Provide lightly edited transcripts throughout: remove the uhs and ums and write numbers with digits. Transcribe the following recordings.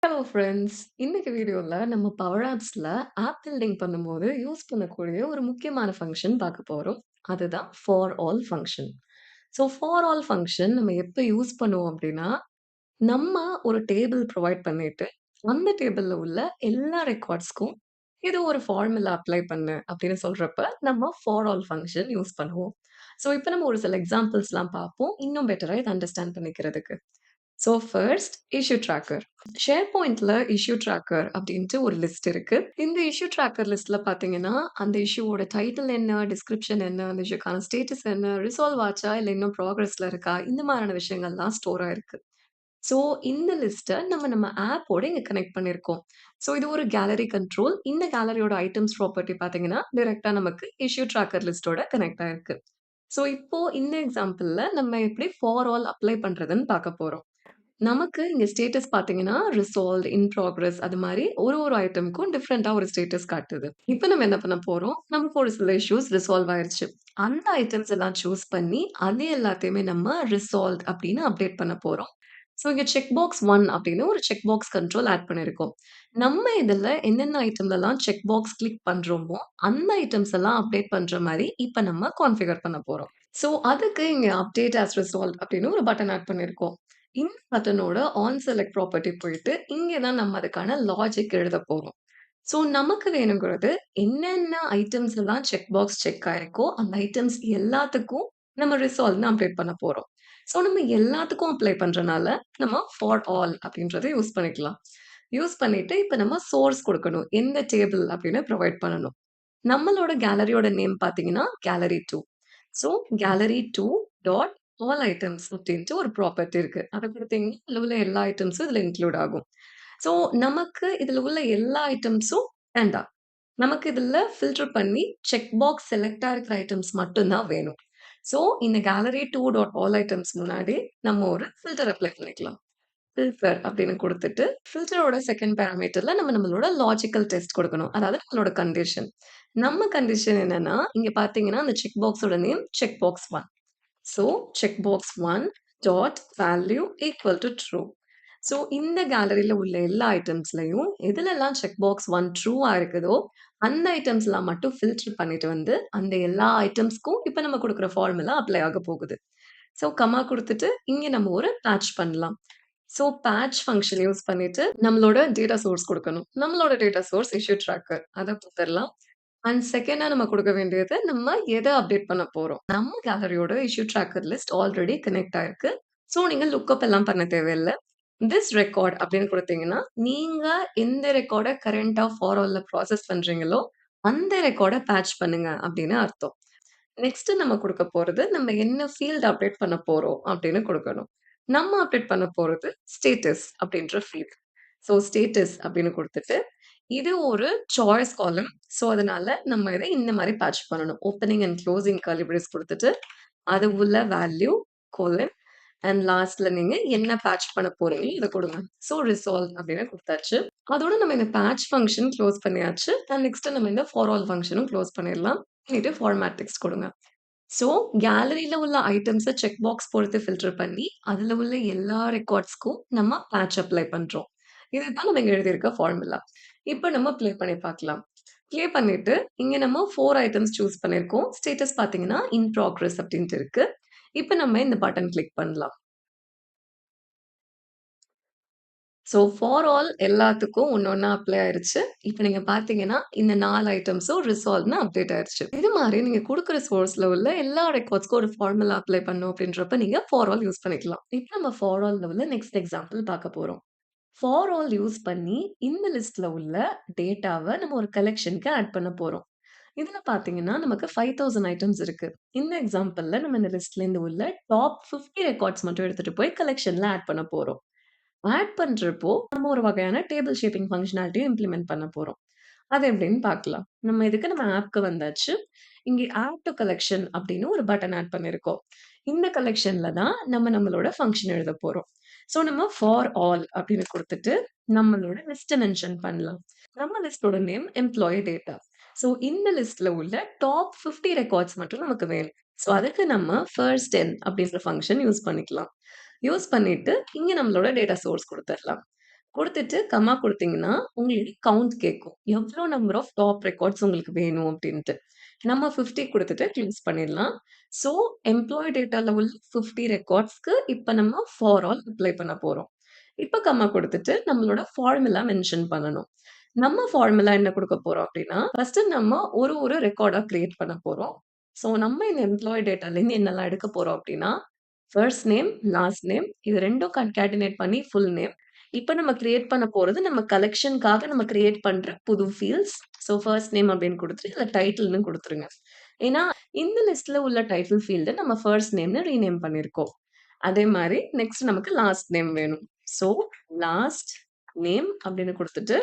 Hello friends. இன்னைக்கு வீடியோல நம்ம பவர் ஆப்ஸ்ல ஆப் பில்டிங் பண்ணும்போது யூஸ் பண்ணக்கூடிய ஒரு முக்கியமான ஃபங்ஷன் பார்க்க போறோம். அதுதான் for all function. So for all function நம்ம எப்ப யூஸ் பண்ணுவோம் அப்படின்னா, நம்ம ஒரு டேபிள் ப்ரொவைட் பண்ணிட்டு, அந்த டேபிள்ல உள்ள எல்லா ரெக்கார்ட்ஸ்க்கும் இது ஒரு ஃபார்முலா அப்ளை பண்ணு அப்படின்னு சொல்றப்ப, நம்ம ஃபார் ஆல் ஃபங்ஷன் யூஸ் பண்ணுவோம். ஸோ இப்ப நம்ம ஒரு சில எக்ஸாம்பிள்ஸ்லாம் பார்ப்போம். இன்னும் பெட்டரா இத அண்டர்ஸ்டாண்ட் பண்ணிக்கிறதுக்கு. So first issue tracker. ஷேர்பாயிண்ட்ல இஷ்யூ ட்ராக்கர் அப்படின்ட்டு ஒரு லிஸ்ட் இருக்கு. இந்த இஷ்யூ ட்ராக்கர் லிஸ்ட்ல பார்த்தீங்கன்னா, அந்த இஷ்யூவோட டைட்டில் என்ன, டிஸ்கிரிப்ஷன் என்ன, அந்த இஷ்யூக்கான ஸ்டேட்டஸ் என்ன, ரிசால்வ் ஆச்சா, இல்ல இன்னும் ப்ராக்ரஸ்ல இருக்கா, இந்த மாதிரியான விஷயங்கள்லாம் ஸ்டோர் ஆயிருக்கு. ஸோ இந்த லிஸ்ட்ட நம்ம ஆப்போட இங்க கனெக்ட் பண்ணியிருக்கோம். ஸோ இது ஒரு கேலரி கண்ட்ரோல். இந்த கேலரியோட ஐட்டம்ஸ் ப்ராப்பர்ட்டி பார்த்தீங்கன்னா, டைரக்ட்டா நமக்கு இஷ்யூ ட்ராக்கர் லிஸ்ட்டோட கனெக்ட் ஆயிருக்கு. ஸோ இப்போ இந்த எக்ஸாம்பிள்ல நம்ம எப்படி ஃபார் ஆல் அப்ளை பண்றதுன்னு பார்க்க போறோம். நமக்கு இங்க ஸ்டேட்டஸ் பார்த்தீங்கன்னா, ரிசால்வ்ட், இன் ப்ராக்ரஸ் அது மாரி ஒரு ஐட்டம்க்கும் டிஃபரெண்ட்டா ஒரு ஸ்டேட்டஸ் காட்டுது. இப்ப நம்ம என்ன பண்ண போறோம், நமக்கு ஒரு சில இஷ்யூஸ் ரிசால்வ் ஆயிருச்சு. அந்த ஐட்டம்ஸ் எல்லாம் சூஸ் பண்ணி, அது எல்லாத்தையுமே நம்ம ரிசால்வ்ட் அப்படின்னு அப்டேட் பண்ண போறோம். ஸோ இங்க செக் பாக்ஸ் 1 அப்படின்னு ஒரு செக் பாக்ஸ் கண்ட்ரோல் ஆட் பண்ணியிருக்கோம். நம்ம இதுல எந்தெந்த ஐட்டம்லலாம் செக் பாக்ஸ் கிளிக் பண்றோமோ, அந்த ஐட்டம்ஸ் எல்லாம் அப்டேட் பண்ற மாரி இப்ப நம்ம கான்ஃபிகர் பண்ண போறோம். ஸோ அதுக்கு இங்க அப்டேட் ஆஸ் ரிசால்வ்ட் அப்படின்னு ஒரு பட்டன் ஆட் பண்ணியிருக்கோம். இந்த பட்டனோட ஆன் செலக்ட் ப்ராப்பர்ட்டி போயிட்டு, இங்க தான் நம்ம அதுக்கான லாஜிக் எழுதப் போறோம். ஸோ நமக்கு வேணுங்கிறது என்னென்ன ஐட்டம்ஸ் எல்லாம் செக் பாக்ஸ் செக் ஆயிருக்கோ, அந்த ஐட்டம்ஸ் எல்லாத்துக்கும் நம்ம ரிசால்வ்ன்னு அப்டேட் பண்ண போறோம். ஸோ நம்ம எல்லாத்துக்கும் அப்ளை பண்றனால, நம்ம ஃபார் ஆல் அப்படின்றத யூஸ் பண்ணிக்கலாம். யூஸ் பண்ணிட்டு இப்ப நம்ம சோர்ஸ் குடுக்கணும். எந்த டேபிள் அப்படின்னு ப்ரொவைட் பண்ணணும். நம்மளோட கேலரியோட நேம் பார்த்தீங்கன்னா, gallery 2. So gallery 2 dot all items அப்டின்ட்டு ஒரு ப்ராப்பர்ட்டி இருக்கு. அத குடுத்தீங்கன்னா, அதுல உள்ள எல்லா ஐட்டம்ஸும் இதுல இன்க்ளூட் ஆகும். ஸோ நமக்கு இதுல உள்ள எல்லா ஐட்டம்ஸும் வேண்டாம். நமக்கு இதுல ஃபில்டர் பண்ணி செக் பாக்ஸ் செலக்ட்டா இருக்கிற ஐட்டம்ஸ் மட்டும் தான் வேணும். ஸோ இந்த கேலரி 2 டாட் ஆல் ஐட்டம்ஸ் முன்னாடி நம்ம ஒரு ஃபில்டர் அப்ளை பண்ணிக்கலாம். ஃபில்டர் அப்படின்னு குடுத்துட்டு, ஃபில்டரோட 2ண்ட் பாராமீட்டர்ல நம்மளோட லாஜிக்கல் டெஸ்ட் குடுக்கணும். அதாவது நம்மளோட கண்டிஷன். நம்ம கண்டிஷன் என்னன்னா, இங்க பார்த்தீங்கன்னா, அந்த செக் பாக்ஸோட name check box 1. So check box 1 dot value equal to true. So இந்த கேலரில உள்ள எல்லா ஐட்டம்ஸ்லயும் எதுலலாம் செக் பாக்ஸ் 1 ட்ரூவா இருக்குதோ, அந்த ஐட்டம்ஸ்லாம் மட்டும் ஃபில்டர் பண்ணிட்டு வந்து, அந்த எல்லா ஐட்டம்ஸ்க்கும் இப்ப நம்ம குடுக்குற ஃபார்முலா அப்ளை ஆக போகுது. ஸோ கமா குடுத்துட்டு, இங்க நம்ம ஒரு பேட்ச் பண்ணலாம். ஸோ பேட்ச் ஃபங்ஷன் யூஸ் பண்ணிட்டு, நம்மளோட டேட்டா சோர்ஸ் குடுக்கணும். நம்மளோட டேட்டா சோர்ஸ் இஷ்யூ ட்ராக்கர். அத குடுத்துறலாம். அண்ட் செகண்டா நம்ம குடுக்க வேண்டியது, நம்ம எத அப்டேட் பண்ண போறோம். நம்ம கேலரியோட issue tracker list already connect ஆயிருக்கு. ஸோ நீங்க லுக்கப் எல்லாம் பண்ண தேவையில்ல. திஸ் ரெக்கார்ட் அப்படின்னு குடுத்தீங்கன்னா, நீங்க எந்த ரெக்கார்ட கரண்ட்டா ஃபார்வர்ட்ல ப்ராசஸ் பண்றீங்களோ, அந்த ரெக்கார்ட பேட்ச் பண்ணுங்க அப்படின்னு அர்த்தம். நெக்ஸ்ட் நம்ம குடுக்க போறது, நம்ம என்ன ஃபீல்ட் அப்டேட் பண்ண போறோம் அப்படின்னு குடுக்கணும். நம்ம அப்டேட் பண்ண போறது ஸ்டேட்டஸ் அப்படின்ற ஃபீல்ட். ஸோ ஸ்டேட்டஸ் அப்படின்னு குடுத்துட்டு, இது ஒரு சாய்ஸ் காலம். ஸோ அதனால நம்ம இத இந்த மாரி பேட்ச் பண்ணணும். Opening and closing curly brace குடுத்துட்டு, அது உள்ள வேல்யூ, கோலன் அண்ட் லாஸ்ட்ல நீங்க என்ன பேட்ச் பண்ண போறீங்களோ இத குடுங்க. ஸோ ரிசால்வ் அப்படின்னு குடுத்தாச்சு. அதோட நம்ம இந்த பேட்ச் ஃபங்ஷன் குளோஸ் பண்ணியாச்சு. அண்ட் நெக்ஸ்ட் நம்ம இந்த ஃபார் ஆல் ஃபங்ஷனும் குளோஸ் பண்ணிடலாம். பண்ணிட்டு ஃபார்மேட் டெக்ஸ்ட் குடுங்க. ஸோ கேலரில உள்ள ஐட்டம்ஸ செக் பாக்ஸ் பொறுத்து ஃபில்டர் பண்ணி, அதுல உள்ள எல்லா ரெக்கார்ட்ஸ்க்கும் நம்ம பேட்ச் அப்ளை பண்றோம். இதுதான் நம்ம இங்க எழுதியிருக்க ஃபார்முலா. இப்ப நம்ம ப்ளே பண்ணி பார்க்கலாம். ப்ளே பண்ணிட்டு, இங்க நம்ம 4 ஐட்டம்ஸ் சூஸ் பண்ணியிருக்கோம். ஸ்டேட்டஸ் பார்த்தீங்கன்னா, இன் ப்ராக்ரஸ் அப்டின்ட்டு இருக்கு. இப்ப நம்ம இந்த பட்டன் கிளிக் பண்ணலாம். ஸோ ஃபார் ஆல் எல்லாத்துக்கும் ஒண்ணா அப்ளை ஆயிருச்சு. இப்ப நீங்க பார்த்தீங்கன்னா, இந்த 4 ஐட்டம்ஸும் ரிசால்வ்ட்ன்னு அப்டேட் ஆயிருச்சு. இது மாரி நீங்க குடுக்குற சோர்ஸ்ல உள்ள எல்லா ரெக்கார்ட்ஸ்க்கும் ஒரு ஃபார்முலா அப்ளை பண்ணணும் அப்டின்றப்ப நீங்க ஃபார் ஆல் யூஸ் பண்ணிக்கலாம். இப்ப நம்ம ஃபார் ஆல்ல உள்ள நெக்ஸ்ட் எக்ஸாம்பிள் பார்க்க போறோம். ஃபார் ஆல் யூஸ் பண்ணி இந்த லிஸ்ட்ல உள்ள டேட்டாவ நம்ம ஒரு கலெக்ஷனுக்கு ஆட் பண்ண போறோம். இதுல பார்த்தீங்கன்னா, நமக்கு 5000 ஐட்டம்ஸ் இருக்கு. இந்த எக்ஸாம்பிள்ல நம்ம இந்த லிஸ்ட்லேருந்து உள்ள டாப் 50 ரெக்கார்ட்ஸ் மட்டும் எடுத்துட்டு போய் கலெக்ஷன்ல ஆட் பண்ண போறோம். ஆட் பண்றப்போ, நம்ம ஒரு வகையான டேபிள் ஷேப்பிங் ஃபங்ஷனாலிட்டிய இம்ப்ளிமெண்ட் பண்ண போறோம். அது எப்படின்னு பார்க்கலாம். நம்ம ஆப்க்கு வந்தாச்சு. இங்க ஆட் டூ கலெக்ஷன் அப்படின்னு ஒரு பட்டன் ஆட் பண்ணியிருக்கோம். இந்த கலெக்ஷன்ல தான் நம்மளோட ஃபங்ஷன் எழுத போறோம். ஸோ நம்ம ஃபார் ஆல் அப்படின்னு குடுத்துட்டு, நம்மளோட லிஸ்ட்ட மென்ஷன் பண்ணலாம். நம்ம லிஸ்ட்டோட நேம் எம்ப்ளாயி டேட்டா. ஸோ இந்த லிஸ்ட்ல உள்ள டாப் 50 ரெக்கார்ட்ஸ் மட்டும் நமக்கு வேணும். ஸோ அதுக்கு நம்ம ஃபர்ஸ்ட் 10 அப்படின்ற ஃபங்ஷன் யூஸ் பண்ணிக்கலாம். யூஸ் பண்ணிட்டு, இங்க நம்மளோட டேட்டா சோர்ஸ் குடுத்துறலாம். குடுத்துட்டு கம்மா குடுத்தீங்கன்னா, உங்களுக்கு கவுண்ட் கேட்கும். எவ்ளோ நம்பர் ஆஃப் டாப் ரெக்கார்ட்ஸ் உங்களுக்கு வேணும் அப்டின்ட்டு. நம்ம 50 குடுத்துட்டு க்ளோஸ் பண்ணிடலாம். ஸோ, எம்ப்ளாயி டேட்டால உள்ள 50 ரெக்கார்ட்ஸ்க்கு இப்ப நம்ம ஃபார் ஆல் அப்ளை பண்ண போறோம். இப்ப கம்மா குடுத்துட்டு நம்மளோட ஃபார்முலா மென்ஷன் பண்ணணும். நம்ம ஃபார்முலா என்ன குடுக்க போறோம் அப்டின்னா, ஃபர்ஸ்ட்டு நம்ம ஒரு ரெக்கார்டா கிரியேட் பண்ண போறோம். ஸோ, நம்ம இந்த எம்ப்ளாயி டேட்டாலேருந்து என்னலாம் எடுக்க போறோம் அப்டின்னா, ஃபர்ஸ்ட் நேம், லாஸ்ட் நேம் இது 2ம் கான்கேட்டினேட் பண்ணி ஃபுல் நேம். இப்ப நம்ம கிரியேட் பண்ண போறது நம்ம கலெக்ஷன்க்காக நம்ம கிரியேட் பண்ற புது ஃபீல்ட்ஸ். ஸோ ஃபர்ஸ்ட் நேம் அப்படின்னு குடுத்துட்டு, இதுல டைட்டில்ன்னு குடுத்துருங்க. ஏன்னா, இந்த லிஸ்ட்ல உள்ள டைட்டில் ஃபீல்ட நம்ம ஃபர்ஸ்ட் நேம்னு ரீநேம் பண்ணியிருக்கோம். அதே மாரி நெக்ஸ்ட் நமக்கு லாஸ்ட் நேம் வேணும். ஸோ லாஸ்ட் நேம் அப்படின்னு குடுத்துட்டு,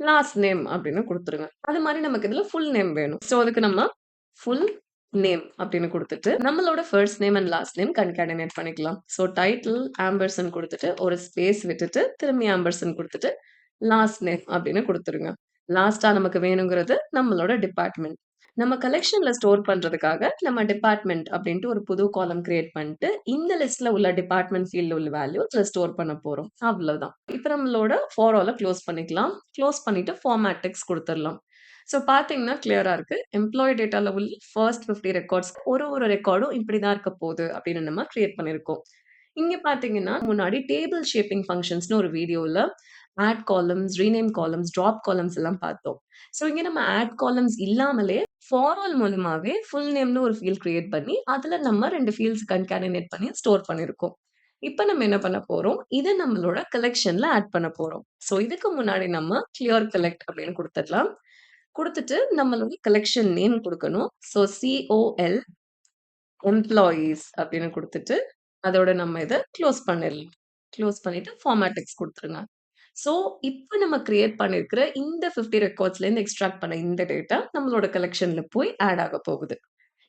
லாஸ்ட் நேம் அப்படின்னு குடுத்துருங்க. அது மாரி நமக்கு இதுல ஃபுல் நேம் வேணும். ஸோ அதுக்கு நம்ம ஃபுல் நேம் அப்படின்னு குடுத்துட்டு, நம்மளோட first name and last name concatenate பண்ணிக்கலாம். ஸோ டைட்டில் ஆம்பர்சன் குடுத்துட்டு, ஒரு ஸ்பேஸ் விட்டுட்டு, திரும்பி ஆம்பர்சன் குடுத்துட்டு, லாஸ்ட் நேம் அப்படின்னு குடுத்துருங்க. லாஸ்ட்டா நமக்கு வேணுங்கிறது நம்மளோட டிபார்ட்மெண்ட். நம்ம கலெக்ஷன்ல ஸ்டோர் பண்றதுக்காக நம்ம டிபார்ட்மெண்ட் அப்படின்ட்டு ஒரு புது காலம் கிரியேட் பண்ணிட்டு, இந்த லிஸ்ட்ல உள்ள டிபார்ட்மெண்ட் ஃபீல்ட்ல உள்ள வேல்யூஸ்ல ஸ்டோர் பண்ண போறோம். அவ்வளவுதான். இப்ப நம்மளோட ஃபார் ஆல க்ளோஸ் பண்ணிக்கலாம். க்ளோஸ் பண்ணிட்டு ஃபார்மேட் டெக்ஸ்ட் குடுத்துரலாம். ஸோ பார்த்தீங்கன்னா கிளியரா இருக்கு. எம்ப்ளாயி டேட்டால உள்ள ஃபர்ஸ்ட் 50 ரெக்கார்ட்ஸ் ஒரு ரெக்கார்டும் இப்படிதான் இருக்க போகுது அப்படின்னு நம்ம கிரியேட் பண்ணியிருக்கோம். இங்க பார்த்தீங்கன்னா, முன்னாடி டேபிள் ஷேப்பிங் ஃபங்ஷன்ஸ்ன்னு ஒரு வீடியோல add columns, rename columns, drop columns எல்லாம் பார்த்தோம். ஸோ இங்க நம்ம ஆட் காலம்ஸ் இல்லாமலே ஃபார் ஆல் மூலமாவே ஃபுல் நேம்னு ஒரு ஃபீல்ட் கிரியேட் பண்ணி, அதுல நம்ம 2 ஃபீல்ட்ஸ் கன்கேட்டனேட் பண்ணி ஸ்டோர் பண்ணியிருக்கோம். இப்ப நம்ம என்ன பண்ண போறோம்? இத நம்மளோட கலெக்ஷன்ல ஆட் பண்ண போறோம். ஸோ இதுக்கு முன்னாடி நம்ம கிளியர் கலெக்ட் அப்படின்னு குடுத்துடலாம். குடுத்துட்டு நம்மளோட கலெக்ஷன் நேம் குடுக்கணும். ஸோ COL எம்ப்ளாயீஸ் அப்படின்னு குடுத்துட்டு, அதோட நம்ம இத க்ளோஸ் பண்ணிரலாம். க்ளோஸ் பண்ணிட்டு ஃபார்மேட் டெக்ஸ்ட் குடுத்துருங்க. ஸோ, இப்ப நம்ம கிரியேட் பண்ணியிருக்கிற இந்த 50 ரெக்கார்ட்ஸ்லேருந்து எக்ஸ்ட்ராக்ட் பண்ண இந்த டேட்டா நம்மளோட கலெக்ஷன்ல போய் ஆட் ஆக போகுது.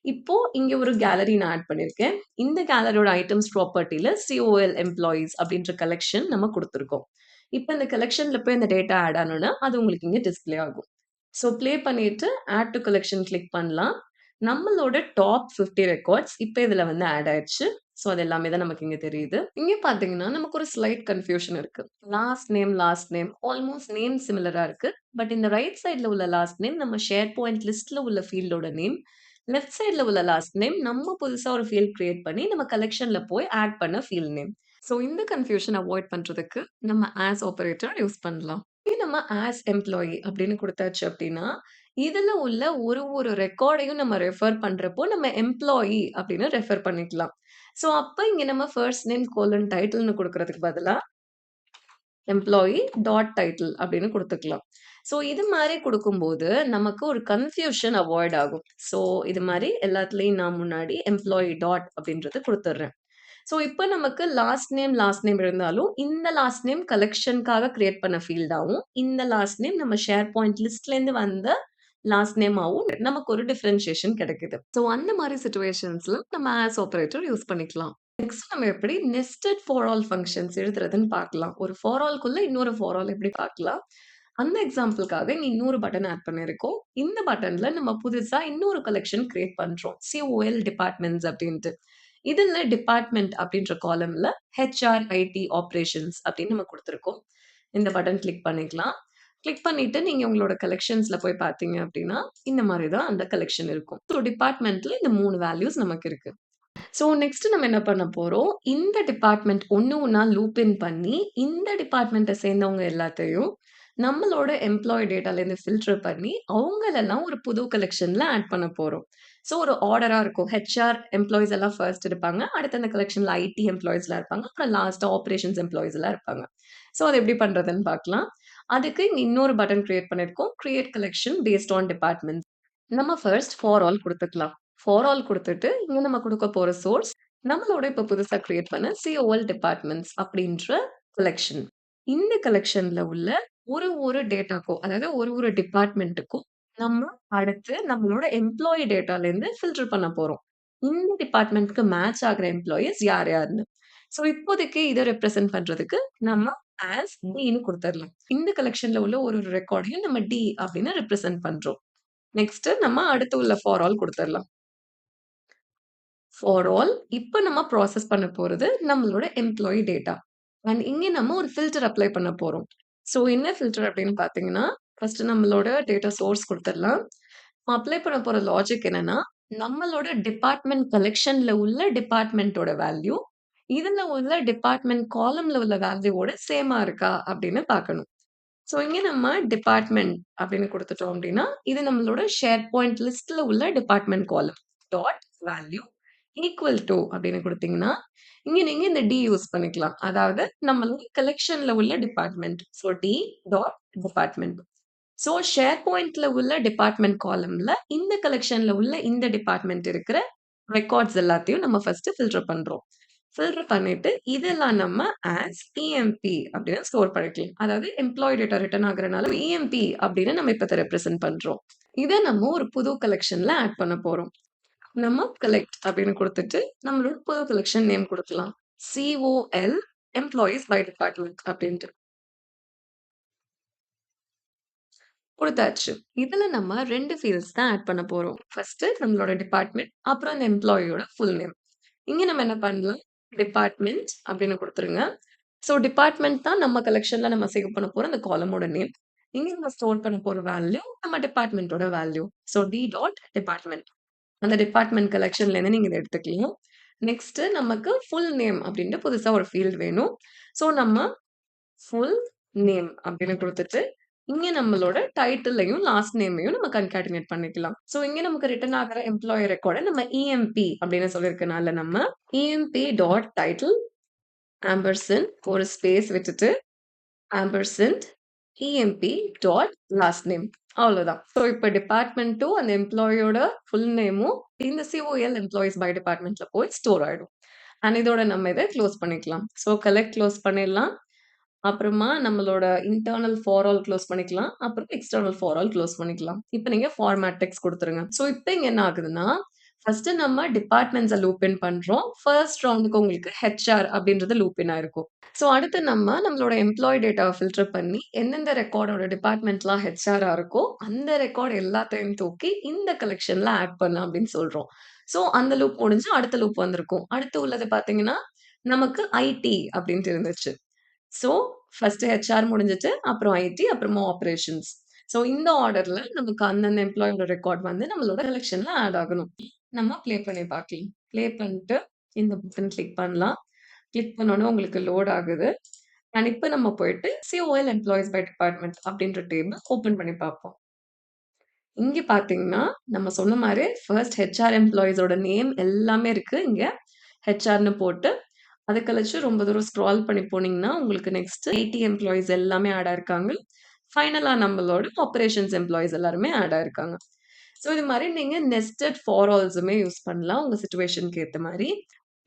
இப்போ இங்க ஒரு கேலரி நான் ஆட் பண்ணியிருக்கேன். இந்த கேலரியோட ஐட்டம்ஸ் ப்ராப்பர்ட்டில COL எம்ப்ளாயீஸ் அப்படின்ற கலெக்ஷன் நம்ம குடுத்துருக்கோம். இப்ப இந்த கலெக்ஷன்ல போய் இந்த டேட்டா ஆட் ஆனோனே, அது உங்களுக்கு இங்க டிஸ்ப்ளே ஆகும். ஸோ ப்ளே பண்ணிட்டு ஆட் டூ கலெக்ஷன் கிளிக் பண்ணலாம். நம்மளோட டாப் 50 ரெக்கார்ட்ஸ் இப்ப இதுல வந்து ஆட் ஆயிடுச்சு. ஸோ அது எல்லாமே தான் நமக்கு இங்க தெரியுது. இங்க பார்த்தீங்கன்னா, நமக்கு ஒரு ஸ்லைட் கன்ஃப்யூஷன் இருக்கு. லாஸ்ட் நேம் ஆல்மோஸ்ட் நேம் சிமிலரா இருக்கு. பட் இந்த ரைட் சைட்ல உள்ள லாஸ்ட் நேம் நம்ம ஷேர் பாயிண்ட் லிஸ்ட்ல உள்ள ஃபீல்டோட நேம். லெஃப்ட் சைட்ல உள்ள லாஸ்ட் நேம் நம்ம புதுசா ஒரு ஃபீல்ட் கிரியேட் பண்ணி நம்ம கலெக்ஷன்ல போய் ஆட் பண்ண ஃபீல்ட் நேம். ஸோ இந்த கன்ஃப்யூஷன் அவாய்ட் பண்றதுக்கு நம்ம ஆஸ் ஆப்பரேட்டர் யூஸ் பண்ணலாம். இதே நம்ம ஆஸ் எம்ப்ளாயி அப்படின்னு குடுத்தாச்சு அப்படின்னா, இதுல உள்ள ஒரு ரெக்கார்டையும் நம்ம ரெஃபர் பண்றப்போ, நம்ம எம்ப்ளாயி அப்படின்னு ரெஃபர் பண்ணிக்கலாம். ஸோ, அப்ப இங்க நம்ம ஃபர்ஸ்ட் நேம் கோலன் டைட்டில்ன்னு குடுக்குறதுக்கு பதிலா, எம்ப்ளாயி டாட் டைட்டில் அப்படின்னு குடுத்துக்கலாம். ஸோ, இது மாரி குடுக்கும்போது, நமக்கு ஒரு கன்ஃப்யூஷன் அவாய்ட் ஆகும். ஸோ, இது மாரி எல்லாத்துலயும் நான் முன்னாடி எம்ப்ளாயி டாட் அப்படின்றது குடுத்துடுறேன். ஸோ, இப்ப நமக்கு லாஸ்ட் நேம் இருந்தாலும், இந்த லாஸ்ட் நேம் கலெக்ஷன்க்காக கிரியேட் பண்ண ஃபீல்டாவும், இந்த லாஸ்ட் நேம் நம்ம ஷேர் பாயிண்ட் லிஸ்ட்லேருந்து வந்த லாஸ்ட் நேமாவும் நமக்கு ஒரு டிஃபரன்ஷியேஷன் கிடைக்குது. ஸோ, அந்த மாரி சிச்சுவேஷன்ஸ்ல நம்ம ஆஸ் ஆப்பரேட்டர் யூஸ் பண்ணிக்கலாம். நெக்ஸ்ட் நம்ம எப்படி நெஸ்டட் ஃபார் ஆல் ஃபங்ஷன்ஸ் எழுதுறதுன்னு பார்க்கலாம். ஒரு ஃபார் ஆல்க்குள்ள இன்னொரு ஃபார் ஆல் எப்படி பார்க்கலாம். அந்த எக்ஸாம்பிள்க்காக இங்க இன்னொரு பட்டன் ஆட் பண்ணியிருக்கோம். இந்த பட்டன்ல நம்ம புதுசா இன்னொரு கலெக்ஷன் கிரியேட் பண்றோம். COL டிபார்ட்மெண்ட்ஸ் அப்படின்ட்டு. இதுல டிபார்ட்மெண்ட் அப்படின்ற காலம்ல HR, IT ஆப்பரேஷன்ஸ் அப்படின்னு நம்ம குடுத்துருக்கோம். இந்த பட்டன் கிளிக் பண்ணிக்கலாம். கிளிக் பண்ணிட்டு நீங்க உங்களோட கலெக்ஷன்ஸ்ல போய் பார்த்தீங்க அப்படின்னா, இந்த மாரி தான் அந்த கலெக்ஷன் இருக்கும். ஸோ டிபார்ட்மெண்ட்ல இந்த 3 வேல்யூஸ் நமக்கு இருக்கு. ஸோ நெக்ஸ்ட் நம்ம என்ன பண்ண போறோம், இந்த டிபார்ட்மெண்ட் ஒண்ணு ஒண்ணா லூப் இன் பண்ணி, இந்த டிபார்ட்மெண்ட்ட சேர்ந்தவங்க எல்லாத்தையும் நம்மளோட எம்ப்ளாயி டேட்டாலேருந்து ஃபில்டர் பண்ணி, அவங்களெல்லாம் ஒரு புது கலெக்ஷன்ல ஆட் பண்ண போறோம். ஸோ ஒரு ஆர்டரா இருக்கும். HR எம்ப்ளாயீஸ் எல்லாம் ஃபர்ஸ்ட் இருப்பாங்க. அடுத்து அந்த கலெக்ஷன்ல IT எம்ப்ளாயீஸ்லாம் இருப்பாங்க. அப்புறம் லாஸ்ட்டா ஆப்பரேஷன்ஸ் எம்ப்ளாயீஸ் எல்லாம் இருப்பாங்க. ஸோ அது எப்படி பண்றதுன்னு பார்க்கலாம். அதுக்கு இங்க இன்னொரு பட்டன் கிரியேட் பண்ணியிருக்கோம். Create collection based on department. நம்ம ஃபர்ஸ்ட் ஃபார் ஆல் குடுத்துக்கலாம். ஃபார் ஆல் குடுத்துட்டு, இங்க நம்ம குடுக்க போற சோர்ஸ், நம்மளோட இப்ப புதுசா கிரியேட் பண்ண COL டிபார்ட்மெண்ட்ஸ் அப்படின்ற கலெக்ஷன். இந்த கலெக்ஷன்ல உள்ள ஒரு டேட்டாக்கும், அதாவது ஒரு டிபார்ட்மெண்ட்டுக்கும் நம்ம அடுத்து நம்மளோட எம்ப்ளாயி டேட்டாலேருந்து ஃபில்டர் பண்ண போறோம். இந்த டிபார்ட்மெண்ட்க்கு மேட்ச் ஆகுற எம்ப்ளாயீஸ் யார் யாருன்னு. ஸோ இப்போதைக்கு இத ரெப்ரசன்ட் பண்றதுக்கு நம்ம ஆஸ் Dன்னு குடுத்துரலாம். இந்த கலெக்ஷன்ல உள்ள ஒரு ரெக்கார்டையும் நம்ம D அப்படின்னு ரெப்ரசன்ட் பண்றோம். நெக்ஸ்ட் நம்ம அடுத்து உள்ள ஃபார் ஆல் குடுத்துரலாம். ஃபார் ஆல் இப்ப நம்ம ப்ராசஸ் பண்ண போறது நம்மளோட எம்ப்ளாயி டேட்டா. அண்ட் இங்க நம்ம ஒரு ஃபில்டர் அப்ளை பண்ண போறோம். ஸோ என்ன ஃபில்டர் அப்படின்னு பார்த்தீங்கன்னா, ஃபர்ஸ்ட் நம்மளோட டேட்டா சோர்ஸ் குடுத்துடலாம். அப்ளை பண்ண போற லாஜிக் என்னன்னா, நம்மளோட டிபார்ட்மெண்ட் கலெக்ஷன்ல உள்ள டிபார்ட்மென்ட்டோட வேல்யூ, இதுல உள்ள டிபார்ட்மெண்ட் காலம்ல உள்ள வேல்யூவோட சேமா இருக்கா அப்படின்னு பார்க்கணும். ஸோ இங்க நம்ம டிபார்ட்மெண்ட் அப்படின்னு குடுத்துட்டோம் அப்படின்னா, இது நம்மளோட ஷேர் பாயிண்ட் லிஸ்ட்ல உள்ள டிபார்ட்மெண்ட் காலம். டாட் வேல்யூ ஈக்குவல் டூ அப்படின்னு குடுத்தீங்கன்னா, இங்க நீங்க இந்த டி யூஸ் பண்ணிக்கலாம். அதாவது நம்மளோட கலெக்ஷன்ல உள்ள department. So D dot department. So share பாயிண்ட்ல உள்ள டிபார்ட்மெண்ட் காலம்ல இந்த கலெக்ஷன்ல உள்ள இந்த டிபார்ட்மெண்ட் இருக்கிற ரெக்கார்ட்ஸ் எல்லாத்தையும் நம்ம ஃபர்ஸ்ட் ஃபில்டர் பண்றோம். ஃபில்டர் பண்ணிட்டு இதெல்லாம் நம்ம ஆஸ் இஎம்பி அப்படின்னு ஸ்டோர் பண்ணிக்கலாம். அதாவது எம்ப்ளாயி டேட்டா ரிட்டர்ன் ஆகுறனால இஎம்பி அப்படின்னு நம்ம இப்ப ரெப்ரசென்ட் பண்றோம். இத நம்ம ஒரு புது கலெக்ஷன்ல ஆட் பண்ண போறோம். நம்ம கலெக்ட் அப்படின்னு குடுத்துட்டு, நம்மளோட புது கலெக்ஷன் நேம் குடுக்கலாம். சிஓஎல் எம்ப்ளாயீஸ் பை டிபார்ட்மெண்ட் அப்படின்ட்டு. குடுத்தாச்சு. இதுல நம்ம 2 ஃபீல்ட்ஸ் தான் ஆட் பண்ண போறோம். ஃபர்ஸ்ட் நம்மளோட டிபார்ட்மெண்ட், அப்புறம் அந்த எம்ப்ளாயியோட ஃபுல் நேம். இங்க நம்ம என்ன பண்ணலாம், டிபார்ட்மெண்ட் அப்படின்னு குடுத்துருங்க. ஸோ டிபார்ட்மெண்ட் தான் நம்ம கலெக்ஷன்ல நம்ம சேவ் பண்ண போற அந்த காலமோட நேம். இங்க நம்ம ஸ்டோர் பண்ண போற வேல்யூ நம்ம டிபார்ட்மென்ட்டோட value. So D dot department. அந்த டிபார்ட்மெண்ட் கலெக்ஷன்ல இருந்து நீங்க இத எடுத்துக்கலாம். நெக்ஸ்ட் நமக்கு ஃபுல் நேம் அப்படின்ட்டு புதுசா ஒரு ஃபீல்ட் வேணும். ஸோ நம்ம ஃபுல் நேம் அப்படின்னு குடுத்துட்டு, இங்க நம்மளோட டைட்டிலையும், லாஸ்ட் நேமையும் நம்ம கன்காட்டினேட் பண்ணிக்கலாம். ஸோ இங்க நமக்கு ரிட்டர்ன் ஆகுற எம்ப்ளாயி ரெக்கார்ட நம்ம இஎம்பி அப்படின்னு சொல்லியிருக்கனால நம்ம இஎம்பி டாட் டைட்டில் ஆம்பர்சண்ட் ஒரு ஸ்பேஸ் விட்டுட்டு ஆம்பர்சண்ட் இஎம்பி டாட் லாஸ்ட் நேம் அவ்வளோதான். ஸோ இப்போ டிபார்ட்மெண்ட்டும் அந்த எம்ப்ளாயியோட ஃபுல் நேமும் இந்த சிஓஎல் எம்ப்ளாயீஸ் பை டிபார்ட்மெண்ட்ல போய் ஸ்டோர் ஆயிடும். அண்ட் இதோட நம்ம இதை க்ளோஸ் பண்ணிக்கலாம். ஸோ கலெக்ட் க்ளோஸ் பண்ணிடலாம். அப்புறமா நம்மளோட இன்டர்னல் ஃபார் ஆல் க்ளோஸ் பண்ணிக்கலாம். அப்புறம் எக்ஸ்டர்னல் ஃபார் ஆல் க்ளோஸ் பண்ணிக்கலாம். இப்ப நீங்க ஃபார்மேட் டெக்ஸ்ட் குடுத்துருங்க. சோ இப்ப இங்க என்ன ஆகுதுன்னா, ஃபர்ஸ்ட் நம்ம டிபார்ட்மெண்ட்ஸ லூப் இன் பண்றோம். ஃபர்ஸ்ட் ரவுண்டுக்கு உங்களுக்கு ஹெச்ஆர் அப்படின்றது லூப் இன் ஆயிருக்கும். சோ அடுத்து நம்மளோட எம்ப்ளாயி டேட்டாவ ஃபில்டர் பண்ணி எந்தெந்த ரெக்கார்டோட டிபார்ட்மெண்ட்லாம் ஹெச்ஆரா இருக்கோ, அந்த ரெக்கார்ட் எல்லாத்தையும் தூக்கி இந்த கலெக்ஷன்ல ஆட் பண்ணு அப்படின்னு சொல்றோம். சோ அந்த லூப் முடிஞ்சு அடுத்த லூப் வந்திருக்கும். அடுத்து உள்ளது பார்த்தீங்கன்னா, நமக்கு ஐடி அப்படின்ட்டு இருந்துச்சு. ஸோ, ஃபர்ஸ்ட் ஹெச்ஆர் முடிஞ்சுச்சு. அப்புறம் ஐடி, அப்புறமா ஆப்பரேஷன்ஸ். ஸோ, இந்த ஆர்டர்ல நமக்கு அந்தந்த எம்ப்ளாயியோட ரெக்கார்ட் வந்து நம்மளோட கலெக்ஷன்ல ஆட் ஆகணும். நம்ம ப்ளே பண்ணி பார்க்கலாம். ப்ளே பண்ணிட்டு இந்த பட்டன் கிளிக் பண்ணலாம். கிளிக் பண்ணோனே உங்களுக்கு லோட் ஆகுது. அண்ட் இப்ப நம்ம போயிட்டு சிஓஎல் எம்ப்ளாயீஸ் பை டிபார்ட்மெண்ட் அப்படின்ற டேபிள் ஓப்பன் பண்ணி பார்ப்போம். இங்க பார்த்தீங்கன்னா, நம்ம சொன்ன மாரி ஃபர்ஸ்ட் ஹெச்ஆர் எம்ப்ளாயீஸோட நேம் எல்லாமே இருக்கு இங்க. ஹெச்ஆர்ன்னு போட்டு அது கழிச்சு ரொம்ப தூரம் ஸ்க்ரால் பண்ணி போனீங்கன்னா, உங்களுக்கு நெக்ஸ்ட் ஐடி எம்ப்ளாயீஸ் எல்லாமே ஆட் ஆயிருக்காங்க. ஃபைனலா நம்மளோட ஆப்பரேஷன்ஸ் எம்ப்ளாயீஸ் எல்லாருமே ஆட் ஆயிருக்காங்க. ஸோ இது மாரி நீங்க நெஸ்டட் ஃபார் ஆல்ஸுமே யூஸ் பண்ணலாம். உங்க சிச்சுவேஷன்க்கு ஏத்த மாரி.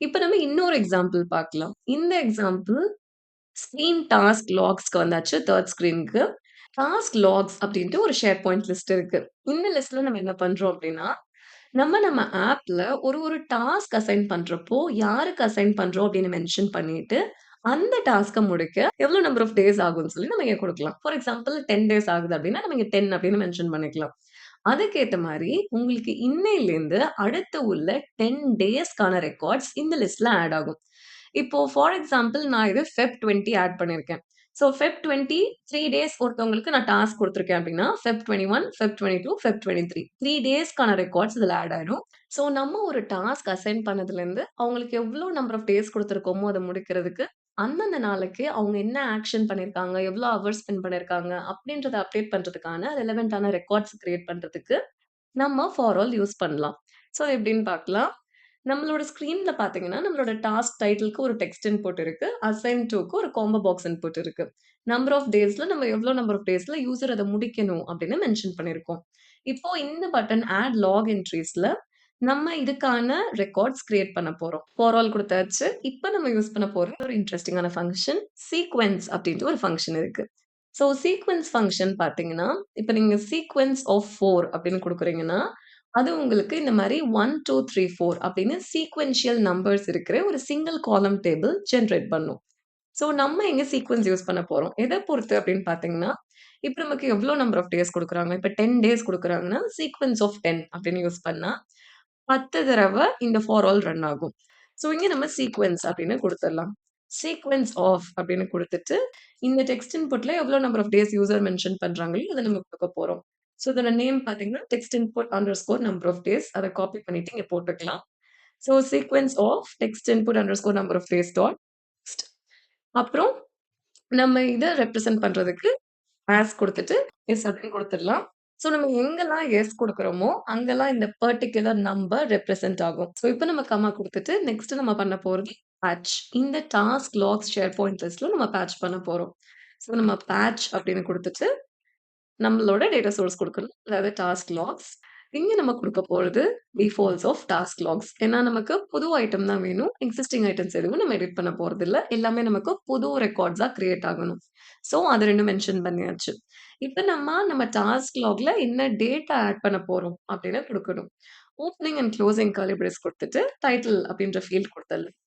இப்ப நம்ம இன்னொரு எக்ஸாம்பிள் பார்க்கலாம். இந்த எக்ஸாம்பிள் ஸ்க்ரீன் டாஸ்க் லாக்ஸ்க்கு வந்தாச்சு 3 ஸ்க்ரீன்க்கு. டாஸ்க் லாக்ஸ் அப்டின்ட்டு ஒரு ஷேர் பாயிண்ட் லிஸ்ட் இருக்கு. இந்த லிஸ்ட்ல நம்ம என்ன பண்றோம் அப்டின்னா, நம்ம ஆப்ல ஒரு டாஸ்க் அசைன் பண்றப்போ, யாருக்கு அசைன் பண்றோம் அப்படின்னு மென்ஷன் பண்ணிட்டு, அந்த டாஸ்க்க முடிக்க எவ்வளோ நம்பர் ஆஃப் டேஸ் ஆகும்ன்னு சொல்லி நம்ம இங்க குடுக்கலாம். ஃபார் எக்ஸாம்பிள் 10 டேஸ் ஆகுது அப்படின்னா, நம்ம இங்க 10 அப்படின்னு மென்ஷன் பண்ணிக்கலாம். அதுக்கேத்த மாரி உங்களுக்கு இன்னையிலேருந்து அடுத்து உள்ள 10 டேஸ்க்கான ரெக்கார்ட்ஸ் இந்த லிஸ்ட்ல ஆட் ஆகும். இப்போ ஃபார் எக்ஸாம்பிள் நான் இது ஃபெப் 20 ஆட் பண்ணியிருக்கேன். ஸோ ஃபெப் 20 3 டேஸ் ஒருத்தவங்களுக்கு நான் டாஸ்க் குடுத்துருக்கேன் அப்படின்னா, ஃபெப் 21, ஃபெப் 22, ஃபெப் 23 3 டேஸ்க்கான ரெக்கார்ட்ஸ் இதுல ஆட் ஆயிடும். ஸோ நம்ம ஒரு டாஸ்க் அசைன் பண்ணதுலேருந்து, அவங்களுக்கு எவ்ளோ நம்பர் ஆஃப் டேஸ் குடுத்துருக்கோமோ அத முடிக்கிறதுக்கு, அந்தந்த நாளைக்கு அவங்க என்ன ஆக்ஷன் பண்ணியிருக்காங்க, எவ்ளோ ஹவர்ஸ் ஸ்பெண்ட் பண்ணியிருக்காங்க அப்படின்றத அப்டேட் பண்றதுக்கான ரெலவென்ட்டான ரெக்கார்ட்ஸ் கிரியேட் பண்றதுக்கு நம்ம ஃபார் ஆல் யூஸ் பண்ணலாம். ஸோ எப்படின்னு பார்க்கலாம். நம்மளோட ஸ்க்ரீன்ல பார்த்தீங்கன்னா, நம்மளோட டாஸ்க் டைட்டில்க்கு ஒரு டெக்ஸ்ட் இன்புட் இருக்கு. அசைன் டூக்கு ஒரு காம்போ பாக்ஸ் இன்புட் இருக்கு. நம்பர் ஆஃப் டேஸ்ல நம்ம எவ்ளோ நம்பர் ஆஃப் டேஸ்ல யூசர் அத முடிக்கணும் அப்படின்னு மென்ஷன் பண்ணியிருக்கோம். இப்போ இந்த பட்டன் ஆட் லாக் என்ட்ரீஸ்ல நம்ம இதுக்கான ரெக்கார்ட்ஸ் கிரியேட் பண்ண போறோம். ஃபார் ஆல் குடுத்தாச்சு. இப்ப நம்ம யூஸ் பண்ண போற ஒரு இன்ட்ரஸ்டிங்கான ஃபங்ஷன் சீக்வென்ஸ் அப்டின்ட்டு ஒரு ஃபங்ஷன் இருக்கு. ஸோ சீக்வென்ஸ் ஃபங்ஷன் பார்த்தீங்கன்னா, இப்ப நீங்க சீக்வென்ஸ் ஆஃப் 4 அப்படின்னு குடுக்குறீங்கன்னா, அது உங்களுக்கு இந்த மாரி 1, 2, 3, 4 அப்படின்னு சீக்வென்ஷியல் நம்பர்ஸ் இருக்கிற ஒரு சிங்கிள் காலம் டேபிள் ஜெனரேட் பண்ணும். ஸோ நம்ம எங்க சீக்வென்ஸ் யூஸ் பண்ண போறோம். எத பொறுத்து அப்படின்னு பார்த்தீங்கன்னா, இப்ப நமக்கு எவ்ளோ நம்பர் ஆஃப் டேஸ் குடுக்குறாங்க. இப்ப 10 டேஸ் குடுக்குறாங்கன்னா, சீக்வென்ஸ் ஆஃப் 10 அப்படின்னு யூஸ் பண்ணா 10 தடவ இந்த ஃபார் ஆல் ரன் ஆகும். ஸோ இங்க நம்ம சீக்வென்ஸ் அப்படின்னு குடுத்துடலாம். சீக்வென்ஸ் ஆஃப் அப்படின்னு குடுத்துட்டு, இந்த டெக்ஸ்ட் இன்புட்ல எவ்வளோ number of days user mention பண்றாங்களோ, அத நம்ம குடுக்க போறோம். ஸோ இதோட நேம் பார்த்தீங்கன்னா, text input underscore number of days. அத காப்பி பண்ணிட்டு இங்க போட்டுக்கலாம். So sequence of text input underscore number of days dot next. அப்புறம் நம்ம இத ரெப்ரசன்ட் பண்றதுக்கு ஆஸ் குடுத்துட்டு, எஸ் அப்படின்னு குடுத்துடலாம். ஸோ நம்ம எங்கெல்லாம் எஸ் குடுக்குறோமோ, அங்கெல்லாம் இந்த பர்ட்டிகுலர் நம்பர் ரெப்ரசன்ட் ஆகும். ஸோ இப்ப நம்ம கமா குடுத்துட்டு, நெக்ஸ்ட் நம்ம பண்ண போறது பேட்ச். இந்த டாஸ்க் லாக்ஸ் ஷேர் பாயிண்ட் லிஸ்ட்ல நம்ம பேட்ச் பண்ண போறோம். ஸோ நம்ம பேட்ச் அப்படின்னு குடுத்துட்டு, நம்மளோட டேட்டா சோர்ஸ் குடுக்கணும். அதாவது டாஸ்க் லாக்ஸ். இங்க நம்ம குடுக்க போறது டிஃபால்ட்ஸ் ஆஃப் டாஸ்க் லாக்ஸ். ஏன்னா நமக்கு புது ஐட்டம் தான் வேணும். எக்ஸிஸ்டிங் ஐட்டம்ஸ் எதுவும் நம்ம எடிட் பண்ண போறதில்ல. எல்லாமே நமக்கு புது ரெக்கார்ட்ஸா கிரியேட் ஆகணும். ஸோ அது 2 மென்ஷன் பண்ணியாச்சு. இப்ப நம்ம டாஸ்க் லாக்ல என்ன டேட்டா ஆட் பண்ண போறோம் அப்படின்னு குடுக்கணும். Opening and closing curly brace குடுத்துட்டு, டைட்டில் அப்படின்ற ஃபீல்ட் குடுத்துடலாம்.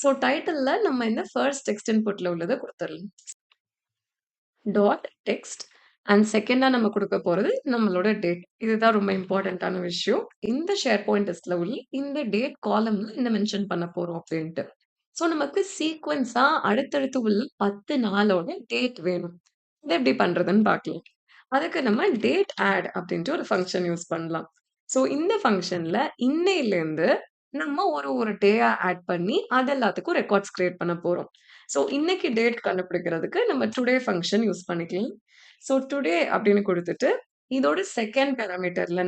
ஸோ டைட்டில்ல நம்ம இந்த ஃபர்ஸ்ட் டெக்ஸ்ட் இன்புட்ல உள்ளத குடுத்துடலாம். டாட் டெக்ஸ்ட் அண்ட் செகண்டா நம்ம குடுக்க போறது நம்மளோட டேட். இதுதான் ரொம்ப இம்பார்ட்டன்ட்டான விஷயம். இந்த ஷேர் பாயிண்ட் லிஸ்ட்ல உள்ள இந்த டேட் காலம்ல என்ன மென்ஷன் பண்ண போறோம் அப்டின்ட்டு. ஸோ நமக்கு சீக்வென்ஸா அடுத்தடுத்து உள்ள 10 நாளோட டேட் வேணும். இத எப்படி பண்றதுன்னு பார்க்கலாம். அதுக்கு நம்ம டேட் ஆட் அப்டின்ட்டு ஒரு ஃபங்ஷன் யூஸ் பண்ணலாம். ஸோ இந்த ஃபங்ஷன்ல இன்னையிலேருந்து நம்ம ஒரு டேயா ஆட் பண்ணி அது எல்லாத்துக்கும் ரெக்கார்ட்ஸ் கிரியேட் பண்ண போறோம். ஸோ இன்னைக்கு டேட் கண்டுபிடிக்கிறதுக்கு நம்ம டுடே ஃபங்ஷன் யூஸ் பண்ணிக்கலாம். ஸோ டுடே அப்படின்னு குடுத்துட்டு, இதோட செகண்ட் பாராமீட்டர்ல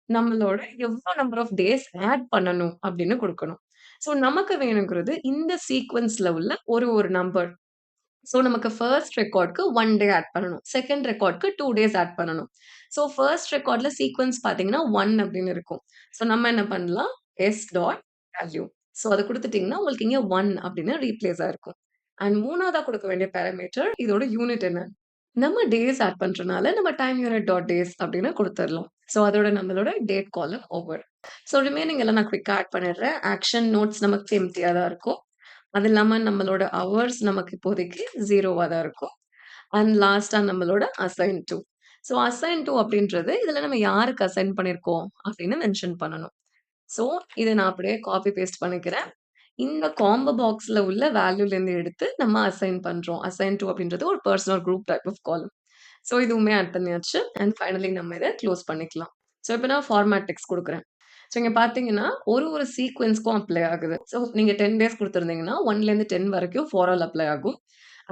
நம்மளோட எவ்ளோ நம்பர் ஆஃப் டேஸ் ஆட் பண்ணணும் அப்படின்னு குடுக்கணும். ஸோ நமக்கு வேணுங்கிறது இந்த சீக்வென்ஸ்ல உள்ள ஒரு நம்பர். ஸோ நமக்கு ஃபர்ஸ்ட் ரெக்கார்ட்க்கு 1 டே ஆட் பண்ணணும். செகண்ட் ரெக்கார்ட்க்கு 2 டேஸ் ஆட் பண்ணணும். ஸோ ஃபர்ஸ்ட் ரெக்கார்ட்ல சீக்வென்ஸ் பார்த்தீங்கன்னா 1 அப்படின்னு இருக்கும். ஸோ நம்ம என்ன பண்ணலாம்? s dot value. ஸோ அத குடுத்துட்டீங்கன்னா, உங்களுக்கு இங்க 1 அப்படின்னு ரீப்ளேஸ் ஆயிருக்கும். அண்ட் 3வதா குடுக்க வேண்டிய பாராமீட்டர் இதோட யூனிட் என்ன? நம்ம டேஸ் ஆட் பண்றனால, நம்ம டைம் யூனிட் டாட் டேஸ் அப்படின்னு குடுத்துரலாம். ஸோ அதோட நம்மளோட டேட் காலம் ஓவர். ஸோ ரிமைனிங் எல்லாம் நான் குயிக்கா ஆட் பண்ணிடுறேன். ஆக்ஷன் நோட்ஸ் நமக்கு எம்ப்டியா தான் இருக்கும். அது இல்லாம நம்மளோட ஹவர்ஸ் நமக்கு இப்போதைக்கு 0வா தான் இருக்கும். அண்ட் லாஸ்ட்டா நம்மளோட assign to. So assign to அப்படின்றது, இதுல நம்ம யாருக்கு அசைன் பண்ணியிருக்கோம் அப்படின்னு மென்ஷன் பண்ணணும். ஸோ இத நான் அப்படியே காப்பி பேஸ்ட் பண்ணிக்கிறேன். இந்த காம்போ பாக்ஸ்ல உள்ள வேல்யூலேருந்து எடுத்து நம்ம அசைன் பண்றோம். அசைன் டூ அப்படின்றது ஒரு person or group type of column. So இதுவுமே ஆட் பண்ணியாச்சு. அண்ட் ஃபைனலி நம்ம இத க்ளோஸ் பண்ணிக்கலாம். ஸோ இப்ப நான் ஃபார்மேட் டெக்ஸ்ட் குடுக்குறேன். ஸோ இங்க பார்த்தீங்கன்னா, ஒரு சீக்வென்ஸ்க்கும் அப்ளை ஆகுது. ஸோ நீங்க 10 டேஸ் குடுத்திருந்தீங்கன்னா, 1லேருந்து 10 வரைக்கும் ஃபார் ஆல் அப்ளை ஆகும்.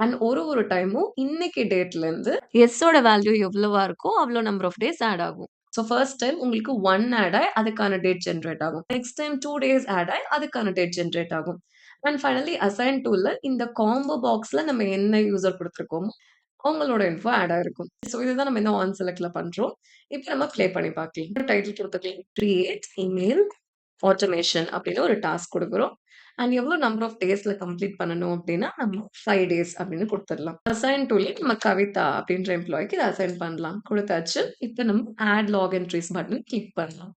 அண்ட் ஒரு டைமும் இன்னைக்கு டேட்லேருந்து எஸ்ஸோட வேல்யூ எவ்வளவா இருக்கோ, அவ்வளோ நம்பர் ஆஃப் டேஸ் ஆட் ஆகும். ஸோ ஃபர்ஸ்ட் டைம் உங்களுக்கு 1 ஆட் ஆயி அதுக்கான டேட் ஜெனரேட் ஆகும். நெக்ஸ்ட் டைம் 2 டேஸ் ஆட் ஆயி அதுக்கான டேட் ஜெனரேட் ஆகும். அண்ட் ஃபைனலி அசைன் டூல இந்த காம்போ பாக்ஸ்ல நம்ம என்ன யூசர் குடுத்துருக்கோமோ, அவங்களோட இன்ஃபோ ஆட் ஆயிருக்கும். ஸோ இதுதான் நம்ம இந்த ஆன் செலக்ட்ல பண்றோம். இப்ப நம்ம ப்ளே பண்ணி பார்க்கலாம். ஒரு டைட்டில் குடுத்துக்கலாம். கிரியேட் இமெயில் ஆட்டோமேஷன் அப்படின்னு ஒரு டாஸ்க் குடுக்குறோம். அண்ட் எவ்வளோ நம்பர் ஆஃப் டேஸ்ல கம்ப்ளீட் பண்ணணும் அப்படின்னா, நம்ம 5 டேஸ் அப்படின்னு குடுத்துடலாம். அசைன் டூலயே நம்ம கவிதா அப்படின்ற எம்ப்ளாயிக்கு இத அசைன் பண்ணலாம். குடுத்தாச்சு. இப்ப நம்ம add log entries button click பண்ணலாம்.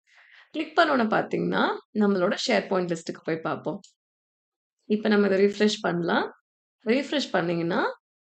கிளிக் பண்ணோன பார்த்தீங்கன்னா, நம்மளோட ஷேர் பாயிண்ட் லிஸ்ட்க்கு போய் பார்ப்போம். இப்ப நம்ம இத ரிஃப்ரெஷ் பண்ணலாம். ரீஃப்ரெஷ் பண்ணீங்கன்னா,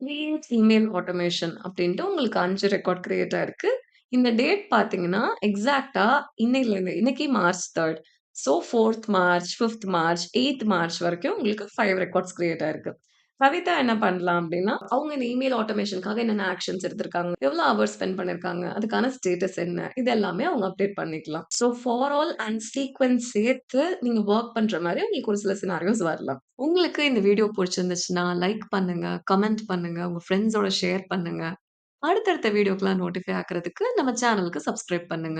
கிரியேட் இமெயில் ஆட்டோமேஷன் அப்டின்ட்டு உங்களுக்கு 5 ரெக்கார்ட் கிரியேட் ஆயிருக்கு. இந்த டேட் பார்த்தீங்கன்னா, எக்ஸாக்ட்டா இன்னையிலேருந்து இன்னைக்கு மார்ச் 3. ஸோ 4த் மார்ச், 5த் மார்ச், 8த் மார்ச் வரைக்கும் உங்களுக்கு 5 ரெக்கார்ட்ஸ் கிரியேட் ஆயிருக்கு. கவிதா என்ன பண்ணலாம் அப்டின்னா, அவங்க இந்த இமெயில் ஆட்டோமேஷனுக்காக என்னென்ன ஆக்ஷன்ஸ் எடுத்திருக்காங்க, எவ்வளோ ஹவர்ஸ் ஸ்பெண்ட் பண்ணியிருக்காங்க, அதுக்கான ஸ்டேட்டஸ் என்ன, இது எல்லாமே அவங்க அப்டேட் பண்ணிக்கலாம். So for all and sequence சேர்த்து நீங்க வொர்க் பண்ற மாரி உங்களுக்கு ஒரு சில சினாரியோஸ் வரலாம். உங்களுக்கு இந்த வீடியோ புடிச்சிருந்துச்சுன்னா, லைக் பண்ணுங்க, கமெண்ட் பண்ணுங்க, உங்க ஃப்ரெண்ட்ஸோட ஷேர் பண்ணுங்க. அடுத்தடுத்த வீடியோக்கெல்லாம் நோட்டிஃபை ஆக்குறதுக்கு நம்ம சேனலுக்கு சப்ஸ்கிரைப் பண்ணுங்க.